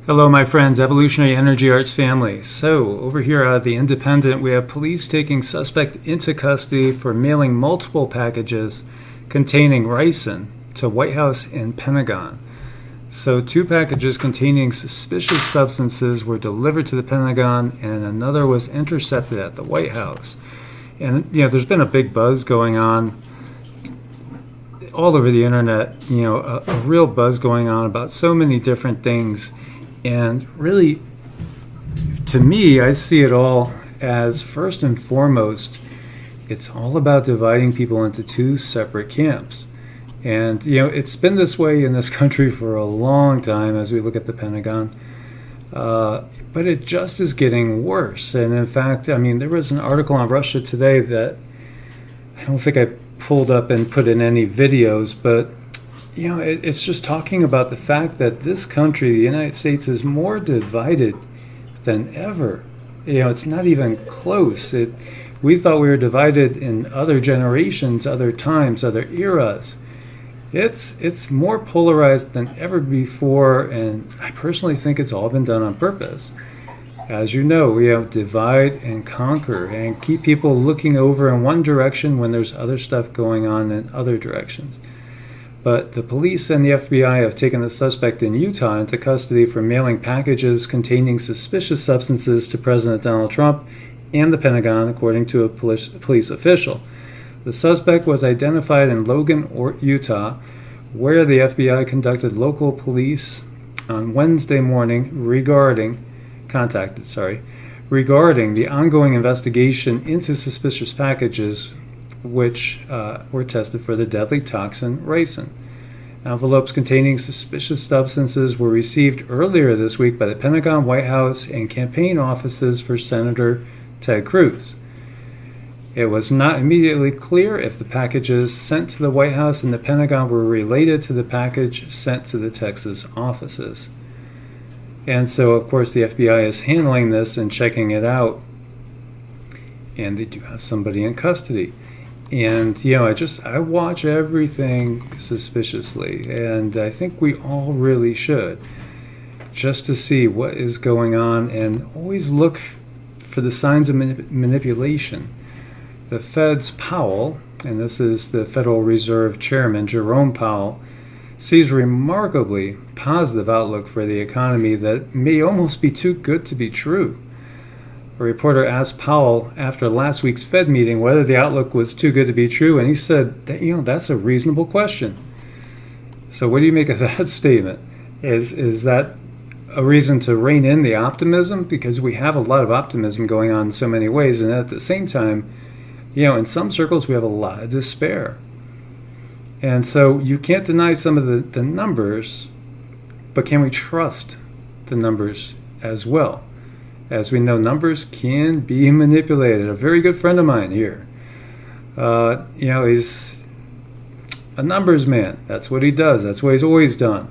Hello, my friends, Evolutionary Energy Arts family. So, over here at The Independent, we have police taking suspect into custody for mailing multiple packages containing ricin to White House and Pentagon. So, two packages containing suspicious substances were delivered to the Pentagon, and another was intercepted at the White House. And, there's been a big buzz going on all over the internet, a real buzz going on about so many different things. And really, to me, I see it all as, first and foremost, it's all about dividing people into two separate camps. And, it's been this way in this country for a long time as we look at the Pentagon. But it just is getting worse. And in fact, there was an article on Russia Today that I don't think I pulled up and put in any videos, but it's just talking about the fact that this country, the United States, is more divided than ever. It's not even close. We thought we were divided in other generations, other times, other eras. It's more polarized than ever before, and I personally think it's all been done on purpose. As you know, we have divide and conquer and keep people looking over in one direction when there's other stuff going on in other directions. But the police and the FBI have taken the suspect in Utah into custody for mailing packages containing suspicious substances to President Donald Trump and the Pentagon, according to a police official. The suspect was identified in Logan, Utah, where the FBI conducted local police on Wednesday morning regarding the ongoing investigation into suspicious packages which were tested for the deadly toxin ricin. Envelopes containing suspicious substances were received earlier this week by the Pentagon, White House, and campaign offices for Senator Ted Cruz. It was not immediately clear if the packages sent to the White House and the Pentagon were related to the package sent to the Texas offices. And so, of course, the FBI is handling this and checking it out, and they do have somebody in custody. And, I watch everything suspiciously, and I think we all really should, just to see what is going on and always look for the signs of manipulation. The Fed's Powell, and this is the Federal Reserve Chairman, Jerome Powell, sees a remarkably positive outlook for the economy that may almost be too good to be true. A reporter asked Powell after last week's Fed meeting whether the outlook was too good to be true, and he said that, that's a reasonable question. So what do you make of that statement? Is that a reason to rein in the optimism? Because we have a lot of optimism going on in so many ways, and at the same time, in some circles we have a lot of despair. And so you can't deny some of the numbers, but can we trust the numbers as well? As we know, numbers can be manipulated. A very good friend of mine here, he's a numbers man. That's what he does. That's what he's always done.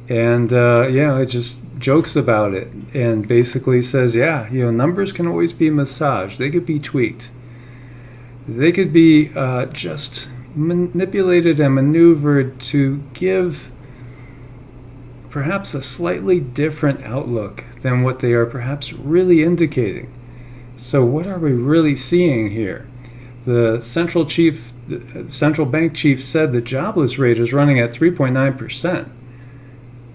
And, it just jokes about it and basically says, numbers can always be massaged. They could be tweaked. They could be just manipulated and maneuvered to give perhaps a slightly different outlook than what they are perhaps really indicating. So what are we really seeing here? The central bank chief said the jobless rate is running at 3.9%,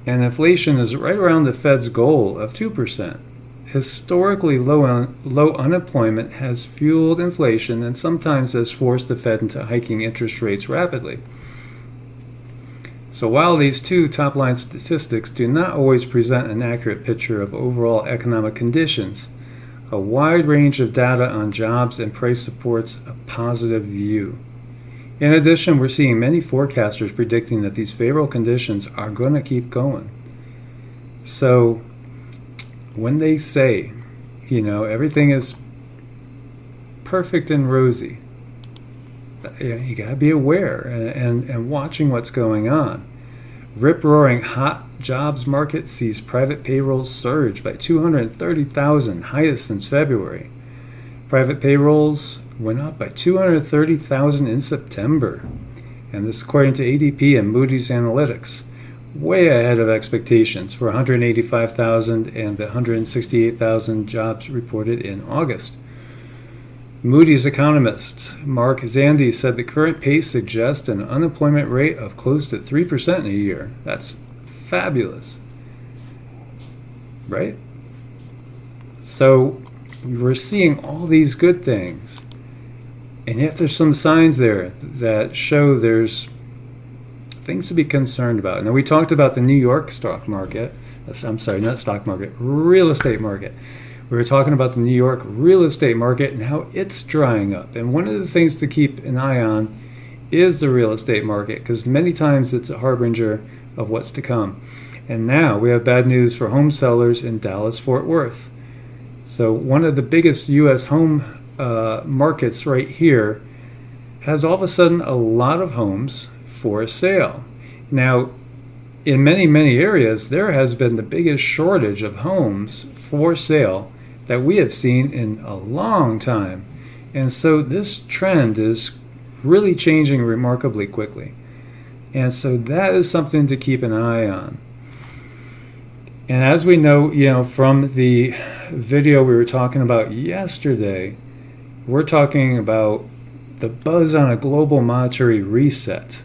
and inflation is right around the Fed's goal of 2%. Historically low unemployment has fueled inflation and sometimes has forced the Fed into hiking interest rates rapidly. So while these two top-line statistics do not always present an accurate picture of overall economic conditions, a wide range of data on jobs and price supports a positive view. In addition, we're seeing many forecasters predicting that these favorable conditions are going to keep going. So when they say, everything is perfect and rosy, you got to be aware and watching what's going on. Rip-roaring hot jobs market sees private payrolls surge by 230,000, highest since February. Private payrolls went up by 230,000 in September, and this according to ADP and Moody's Analytics. way ahead of expectations for 185,000 and the 168,000 jobs reported in August. Moody's economist Mark Zandi said the current pace suggests an unemployment rate of close to 3% in a year. That's fabulous, right? So we're seeing all these good things, and yet there's some signs there that show there's things to be concerned about. Now, we talked about the New York stock market. I'm sorry, not stock market, real estate market. We were talking about the New York real estate market and how it's drying up. And one of the things to keep an eye on is the real estate market, because many times it's a harbinger of what's to come. And now we have bad news for home sellers in Dallas-Fort Worth. So one of the biggest U.S. home markets right here has all of a sudden a lot of homes for sale. Now, in many, many areas, there has been the biggest shortage of homes for sale that we have seen in a long time. And so this trend is really changing remarkably quickly. And so that is something to keep an eye on. And as we know, from the video we were talking about yesterday, we're talking about the buzz on a global monetary reset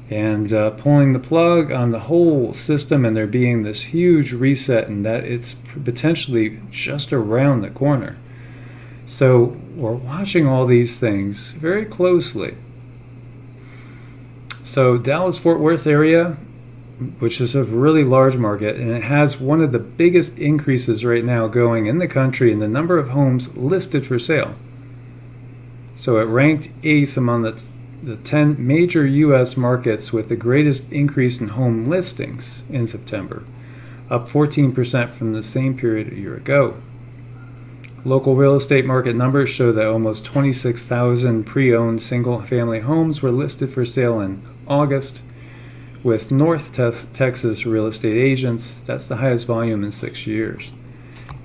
and pulling the plug on the whole system, and there being this huge reset, and that it's potentially just around the corner. So we're watching all these things very closely. So Dallas-Fort Worth area, which is a really large market, and it has one of the biggest increases right now going in the country in the number of homes listed for sale. So it ranked 8th among the 10 major U.S. markets with the greatest increase in home listings in September, up 14% from the same period a year ago. Local real estate market numbers show that almost 26,000 pre-owned single-family homes were listed for sale in August, with North Texas real estate agents. That's the highest volume in 6 years.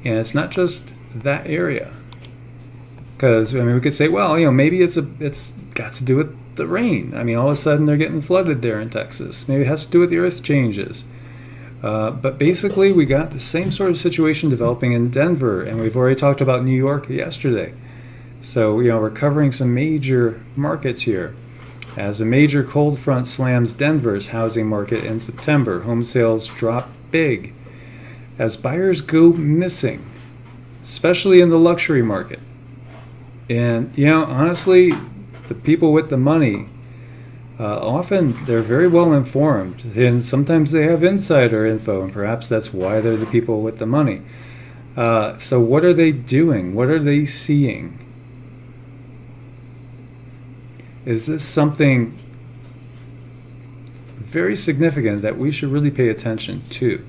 And it's not just that area. Because, we could say, well, maybe it's got to do with the rain. All of a sudden they're getting flooded there in Texas. Maybe it has to do with the earth changes. But basically, we got the same sort of situation developing in Denver, and we've already talked about New York yesterday. So, we're covering some major markets here. As a major cold front slams Denver's housing market in September, home sales drop big as buyers go missing, especially in the luxury market. And, honestly, the people with the money, often they're very well informed, and sometimes they have insider info, and perhaps that's why they're the people with the money. So what are they doing? What are they seeing? Is this something very significant that we should really pay attention to?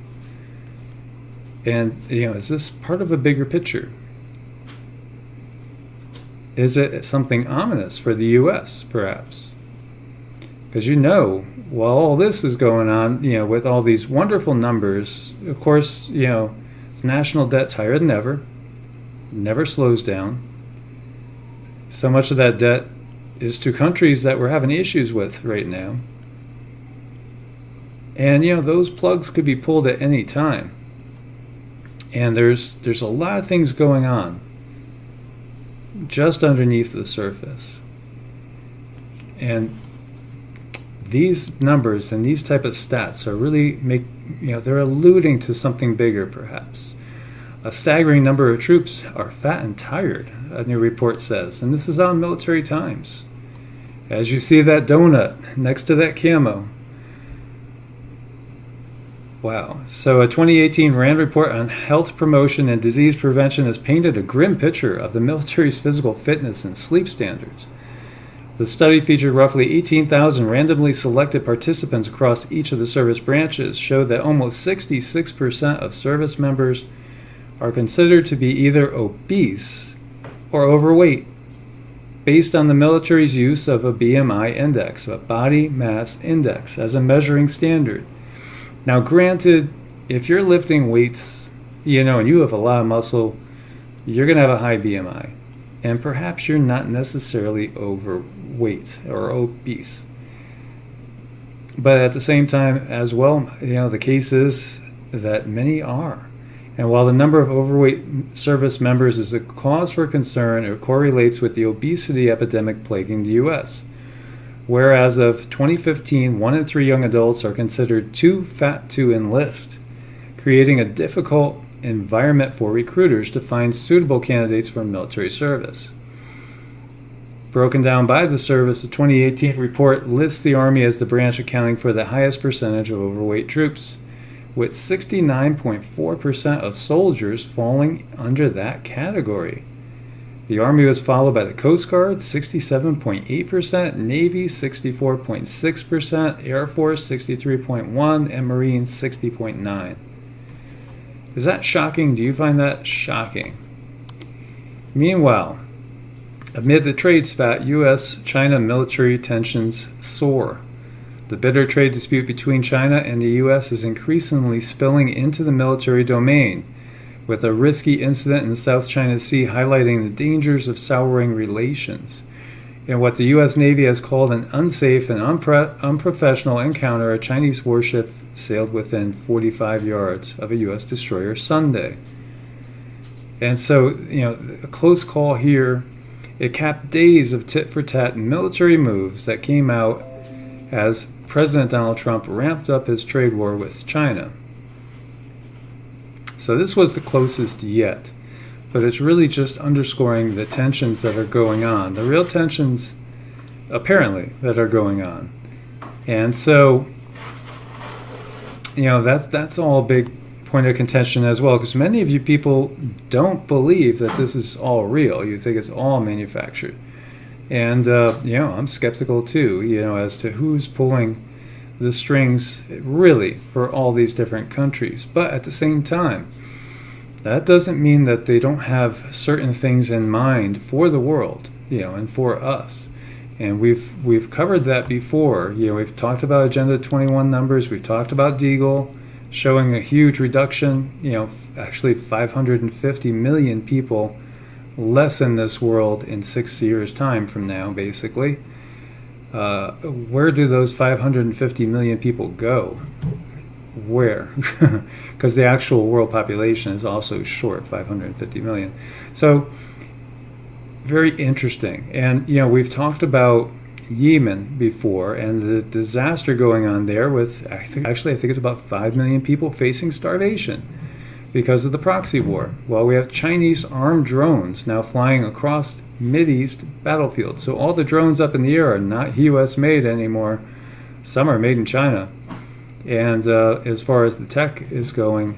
And, is this part of a bigger picture? Is it something ominous for the U.S., perhaps? Because while all this is going on, with all these wonderful numbers, of course, national debt's higher than ever, never slows down. So much of that debt is to countries that we're having issues with right now. And, those plugs could be pulled at any time. And there's a lot of things going on just underneath the surface. And these numbers and these type of stats are really they're alluding to something bigger, perhaps. A staggering number of troops are fat and tired, a new report says, and this is on Military Times. As you see that donut next to that camo. Wow. So a 2018 RAND report on health promotion and disease prevention has painted a grim picture of the military's physical fitness and sleep standards. The study featured roughly 18,000 randomly selected participants across each of the service branches, showed that almost 66% of service members are considered to be either obese or overweight, based on the military's use of a BMI index, a body mass index, as a measuring standard. Now, granted, if you're lifting weights, and you have a lot of muscle, you're going to have a high BMI. And perhaps you're not necessarily overweight or obese. But at the same time, as well, the case is that many are. And while the number of overweight service members is a cause for concern, it correlates with the obesity epidemic plaguing the U.S. Where as of 2015, 1 in 3 young adults are considered too fat to enlist, creating a difficult environment for recruiters to find suitable candidates for military service. Broken down by the service, the 2018 report lists the Army as the branch accounting for the highest percentage of overweight troops, with 69.4% of soldiers falling under that category. The Army was followed by the Coast Guard, 67.8%, Navy, 64.6%, Air Force, 63.1%, and Marines, 60.9%. Is that shocking? Do you find that shocking? Meanwhile, amid the trade spat, U.S.-China military tensions soar. The bitter trade dispute between China and the U.S. is increasingly spilling into the military domain, with a risky incident in the South China Sea highlighting the dangers of souring relations. In what the U.S. Navy has called an unsafe and unprofessional encounter, a Chinese warship sailed within 45 yards of a U.S. destroyer Sunday. And so, a close call here. It capped days of tit-for-tat military moves that came out as President Donald Trump ramped up his trade war with China. So this was the closest yet, but it's really just underscoring the tensions that are going on, the real tensions, apparently, that are going on. And so, that's all a big point of contention as well, because many of you people don't believe that this is all real. You think it's all manufactured. And, I'm skeptical too, as to who's pulling the strings really for all these different countries. But at the same time, that doesn't mean that they don't have certain things in mind for the world, and for us. And we've covered that before. We've talked about Agenda 21 numbers. We've talked about Deagle showing a huge reduction, actually 550 million people less in this world in 6 years' time from now, basically. Where do those 550 million people go? Where? Because the actual world population is also short, 550 million. So, very interesting. And, we've talked about Yemen before and the disaster going on there with, I think it's about 5 million people facing starvation because of the proxy war. Well, we have Chinese armed drones now flying across Mideast battlefields. So all the drones up in the air are not US made anymore. Some are made in China. And as far as the tech is going,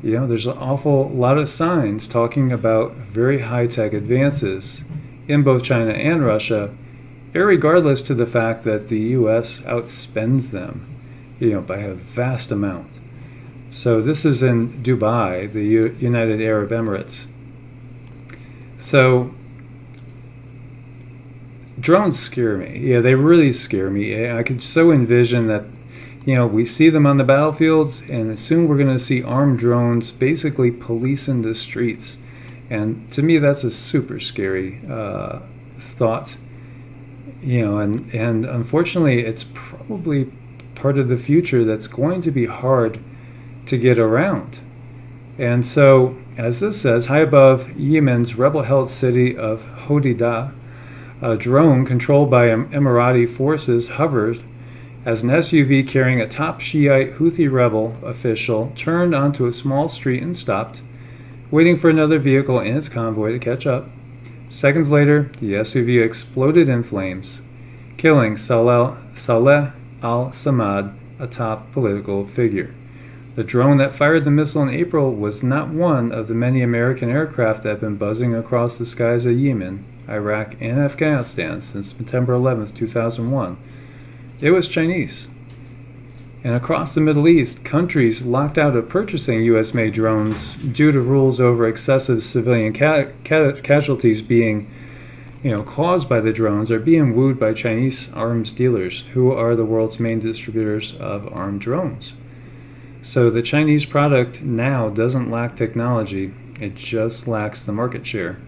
there's an awful lot of signs talking about very high-tech advances in both China and Russia, irregardless to the fact that the U.S. outspends them, by a vast amount. So this is in Dubai, the United Arab Emirates. So drones scare me. Yeah, they really scare me. I could so envision that, we see them on the battlefields, and soon we're going to see armed drones basically policing the streets. And to me, that's a super scary thought. And unfortunately, it's probably part of the future that's going to be hard to get around. And so, as this says, high above Yemen's rebel-held city of Hodeidah, a drone controlled by Emirati forces hovered as an SUV carrying a top Shiite Houthi rebel official turned onto a small street and stopped, waiting for another vehicle in its convoy to catch up. Seconds later, the SUV exploded in flames, killing Saleh al-Samad, a top political figure. The drone that fired the missile in April was not one of the many American aircraft that have been buzzing across the skies of Yemen, Iraq, and Afghanistan since September 11, 2001. It was Chinese. And across the Middle East, countries locked out of purchasing U.S.-made drones due to rules over excessive civilian casualties being, caused by the drones are being wooed by Chinese arms dealers, who are the world's main distributors of armed drones. So the Chinese product now doesn't lack technology, it just lacks the market share.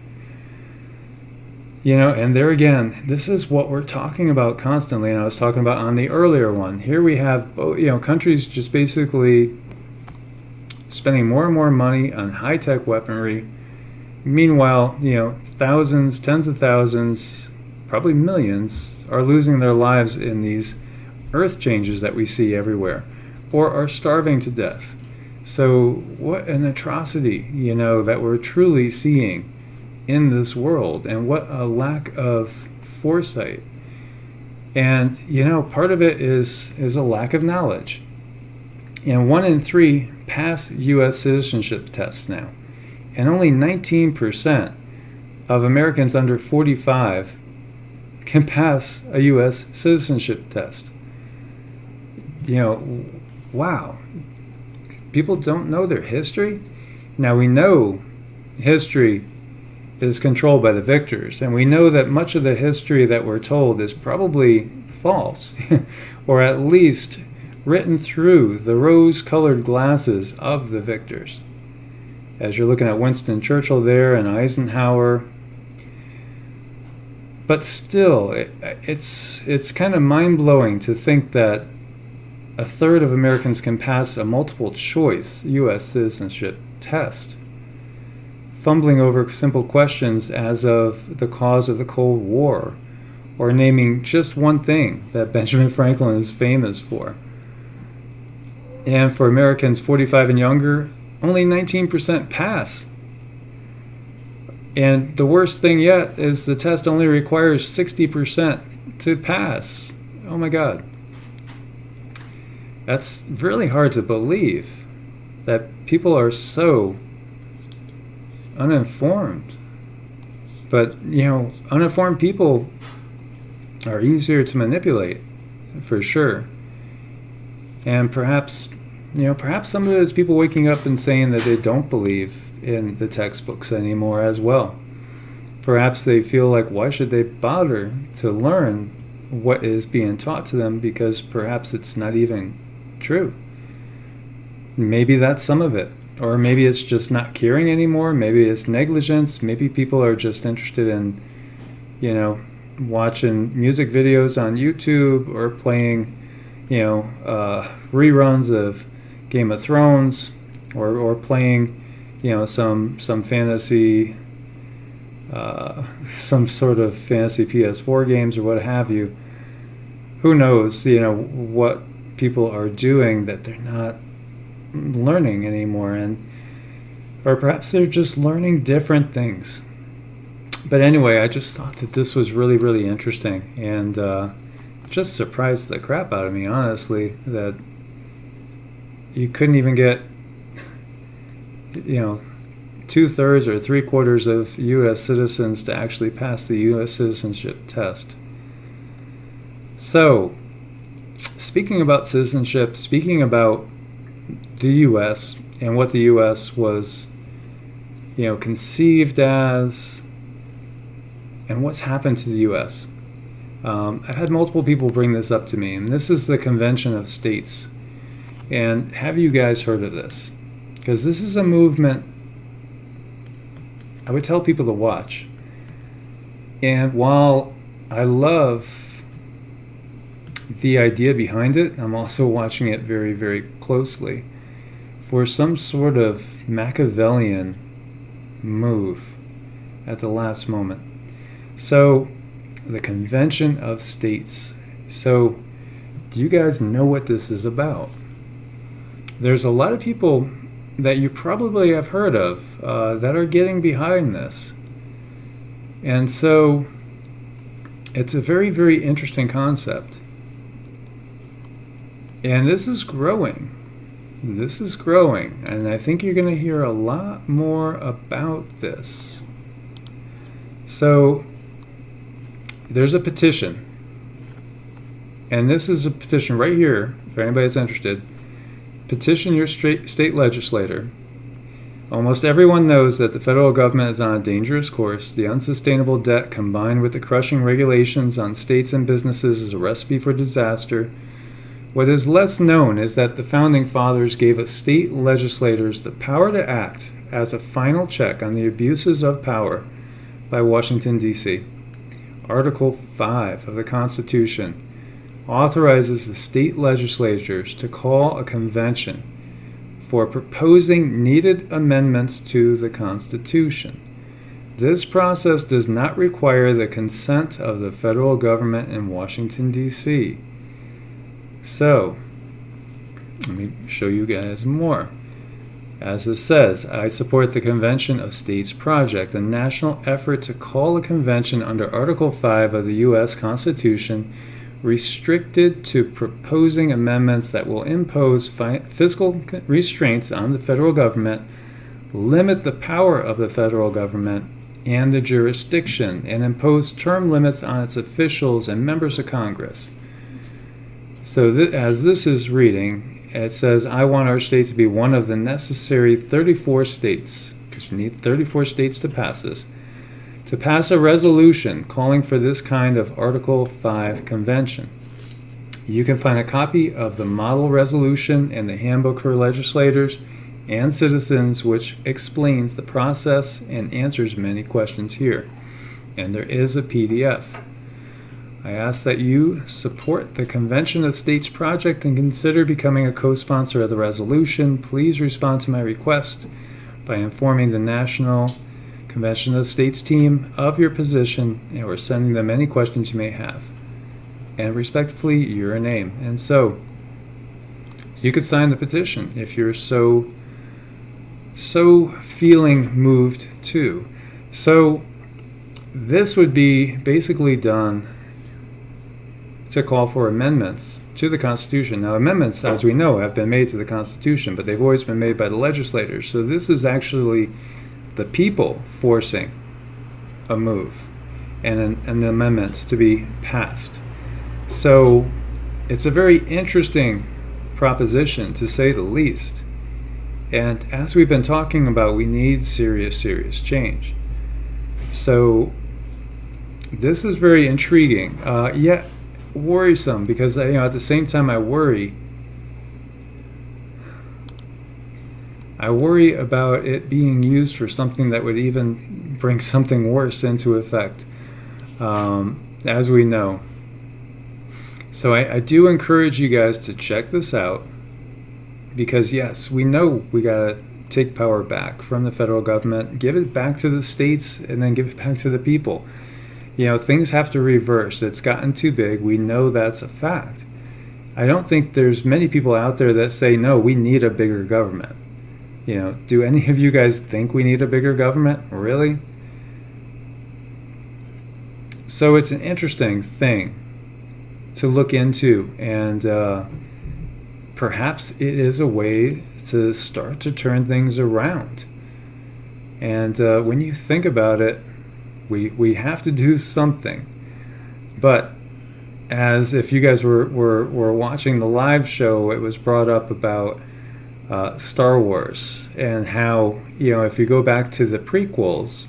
And there again, this is what we're talking about constantly, and I was talking about on the earlier one. Here we have, countries just basically spending more and more money on high-tech weaponry. Meanwhile, thousands, tens of thousands, probably millions are losing their lives in these earth changes that we see everywhere, or are starving to death. So what an atrocity, that we're truly seeing in this world, and what a lack of foresight. And part of it is a lack of knowledge. And 1 in 3 pass U.S. citizenship tests now, and only 19% of Americans under 45 can pass a U.S. citizenship test. Wow. People don't know their history. Now we know history is controlled by the victors, and we know that much of the history that we're told is probably false, or at least written through the rose-colored glasses of the victors. As you're looking at Winston Churchill there and Eisenhower. But still, it's kind of mind-blowing to think that a third of Americans can pass a multiple-choice U.S. citizenship test, fumbling over simple questions as of the cause of the Cold War, or naming just one thing that Benjamin Franklin is famous for. And for Americans 45 and younger, only 19% pass. And the worst thing yet is the test only requires 60% to pass. Oh my God. That's really hard to believe, that people are so uninformed. But, uninformed people are easier to manipulate, for sure. And perhaps some of it is people waking up and saying that they don't believe in the textbooks anymore as well. Perhaps they feel like, why should they bother to learn what is being taught to them, because perhaps it's not even true. Maybe that's some of it. Or maybe it's just not caring anymore. Maybe it's negligence. Maybe people are just interested in, watching music videos on YouTube, or playing, reruns of Game of Thrones, or playing, some fantasy, some sort of fantasy PS4 games or what have you. Who knows, what people are doing that they're not learning anymore, or perhaps they're just learning different things. But anyway, I just thought that this was really, really interesting, and just surprised the crap out of me, honestly, that you couldn't even get 2/3 or 3/4 of U.S. citizens to actually pass the U.S. citizenship test. So, speaking about citizenship, speaking about the U.S. and what the U.S. was, conceived as, and what's happened to the U.S. I've had multiple people bring this up to me, and this is the Convention of States. And have you guys heard of this? Because this is a movement I would tell people to watch. And while I love the idea behind it, I'm also watching it very, very closely for some sort of Machiavellian move at the last moment. So, the Convention of States. So, do you guys know what this is about? There's a lot of people that you probably have heard of that are getting behind this. And so, it's a very, very interesting concept. And this is growing. This is growing. And I think you're going to hear a lot more about this. So, there's a petition. And this is a petition right here, for anybody that's interested. Petition your state legislator. Almost everyone knows that the federal government is on a dangerous course. The unsustainable debt combined with the crushing regulations on states and businesses is a recipe for disaster. What is less known is that the Founding Fathers gave us state legislators the power to act as a final check on the abuses of power by Washington, D.C. Article 5 of the Constitution authorizes the state legislatures to call a convention for proposing needed amendments to the Constitution. This process does not require the consent of the federal government in Washington, D.C. So, let me show you guys more. As it says, I support the Convention of States Project, a national effort to call a convention under Article 5 of the U.S. Constitution restricted to proposing amendments that will impose fiscal restraints on the federal government, limit the power of the federal government and the jurisdiction, and impose term limits on its officials and members of Congress. So as this is reading, it says, I want our state to be one of the necessary 34 states, because you need 34 states to pass this, to pass a resolution calling for this kind of Article 5 convention. You can find a copy of the model resolution in the Handbook for Legislators and Citizens, which explains the process and answers many questions here. And there is a PDF. I ask that you support the Convention of States Project and consider becoming a co-sponsor of the resolution. Please respond to my request by informing the National Convention of States team of your position or sending them any questions you may have. And respectfully, your name. And so, you could sign the petition if you're so feeling moved to. So, this would be basically done to call for amendments to the Constitution. Now, amendments, as we know, have been made to the Constitution, but they've always been made by the legislators. So this is actually the people forcing a move and the amendments to be passed. So it's a very interesting proposition, to say the least. And as we've been talking about, we need serious change. So this is very intriguing, yet worrisome, because at the same time I worry about it being used for something that would even bring something worse into effect, as we know. So I do encourage you guys to check this out, because yes, we know we gotta take power back from the federal government, give it back to the states, and then give it back to the people. Things have to reverse. It's gotten too big. We know that's a fact. I don't think there's many people out there that say, no, we need a bigger government. Do any of you guys think we need a bigger government? Really? So it's an interesting thing to look into, and perhaps it is a way to start to turn things around. And when you think about it, we have to do something. But as if you guys were watching the live show, it was brought up about Star Wars, and how, if you go back to the prequels,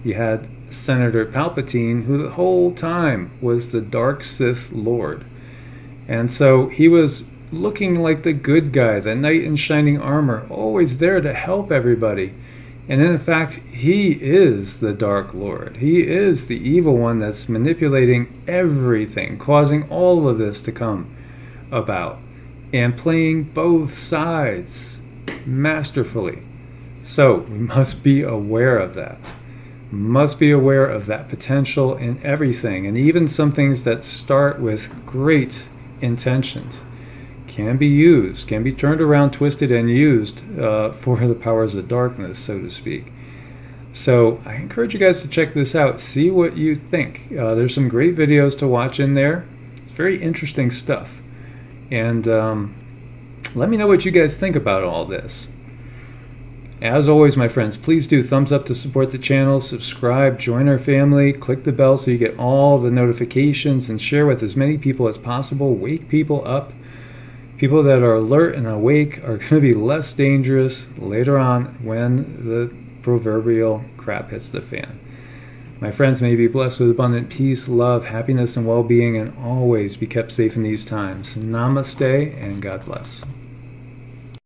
you had Senator Palpatine, who the whole time was the dark Sith Lord. And so he was looking like the good guy, the knight in shining armor, always there to help everybody. And in fact, he is the Dark Lord. He is the evil one that's manipulating everything, causing all of this to come about, and playing both sides masterfully. So we must be aware of that. Must be aware of that potential in everything, and even some things that start with great intentions can be used, can be turned around, twisted, and used for the powers of darkness, so to speak. So I encourage you guys to check this out, see what you think. There's some great videos to watch in there. It's very interesting stuff. And let me know what you guys think about all this. As always, my friends, please do thumbs up to support the channel, subscribe, join our family, click the bell so you get all the notifications, and share with as many people as possible. Wake people up. People that are alert and awake are going to be less dangerous later on when the proverbial crap hits the fan. My friends, may you be blessed with abundant peace, love, happiness, and well-being, and always be kept safe in these times. Namaste, and God bless.